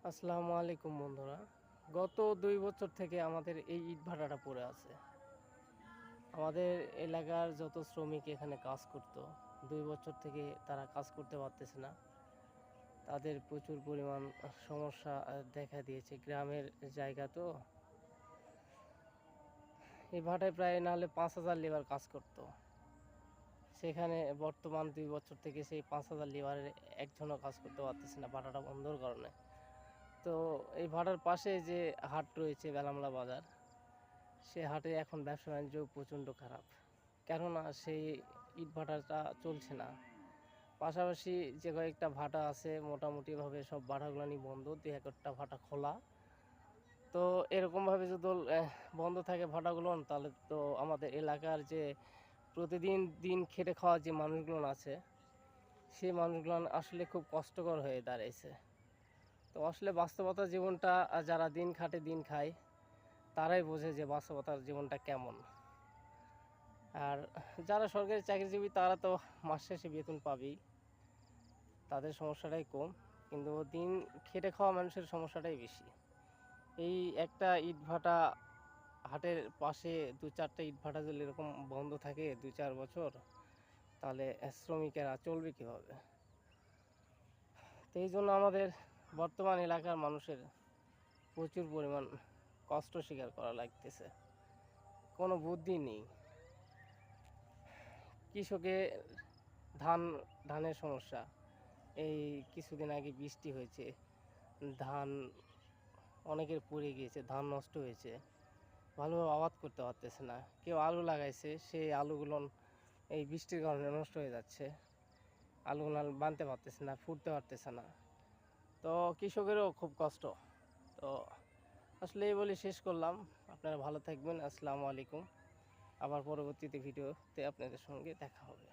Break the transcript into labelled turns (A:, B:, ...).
A: আসসালামু আলাইকুম বন্ধুরা। গত ২ বছর থেকে আমাদের এই ইটভাটাটা পড়ে আছে। আমাদের এলাকার যত শ্রমিক এখানে কাজ করত, ২ বছর থেকে তারা কাজ করতে পারতেছে না। তাদের প্রচুর পরিমাণ সমস্যা দেখা দিয়েছে। গ্রামের জায়গা তো। এই ভাটায় প্রায় নাহলে ৫,০০০ লেবার কাজ করত। সেখানে বর্তমান ২ বছর থেকে সেই ৫,০০০ লেবারের একজনও কাজ করতে পারতেছে না ভাটাটা বন্ধর কারণে। তো এই ভাটার পাশে যে হাট রয়েছে বেলামলা বাজার, সে হাটে এখন ব্যবসা বাণিজ্য প্রচণ্ড খারাপ। কেননা সেই ইটভাটাটা চলছে না। পাশাপাশি যে কয়েকটা ভাটা আছে মোটামুটিভাবে সব ভাটাগুলানি বন্ধ, ২-১টা ভাটা খোলা। তো এরকমভাবে যদি বন্ধ থাকে ভাটাগুলোন, তাহলে তো আমাদের এলাকার যে প্রতিদিন দিন খেটে খাওয়া যে মানুষগুলোন আছে, সেই মানুষগুলান আসলে খুব কষ্টকর হয়ে দাঁড়াইছে। তো আসলে বাস্তবতা জীবনটা যারা দিন খাটে দিন খায় তারাই বোঝে যে বাস্তবতার জীবনটা কেমন। আর যারা সরকারি চাকরিজীবী তারা তো মাস শেষে বেতন পাবেই, তাদের সমস্যাটাই কম। কিন্তু দিন খেটে খাওয়া মানুষের সমস্যাটাই বেশি। এই একটা ইটভাটা হাটের পাশে ২-৪টা ইটভাটা যদি এরকম বন্ধ থাকে ২-৪ বছর, তাহলে শ্রমিকেরা চলবে কীভাবে? তো এই জন্য আমাদের বর্তমান এলাকার মানুষের প্রচুর পরিমাণ কষ্ট স্বীকার করা লাগতেছে। কোনো বুদ্ধি নেই। কৃষকের ধানের সমস্যা। এই কিছুদিন আগে বৃষ্টি হয়েছে, ধান অনেকের পড়ে গিয়েছে, ধান নষ্ট হয়েছে, ভালোভাবে আবাদ করতে পারতেছে না। কেউ আলু লাগাইছে, সেই আলুগুলো এই বৃষ্টির কারণে নষ্ট হয়ে যাচ্ছে। আলুগুলো বানতে পারতেছে না, ফুটতে পারতেছে না। তো কৃষকেরও খুব কষ্ট। তো আসলে এই বলে শেষ করলাম। আপনারা ভালো থাকবেন। আসসালামু আলাইকুম। আবার পরবর্তীতে ভিডিওতে আপনাদের সঙ্গে দেখা হবে।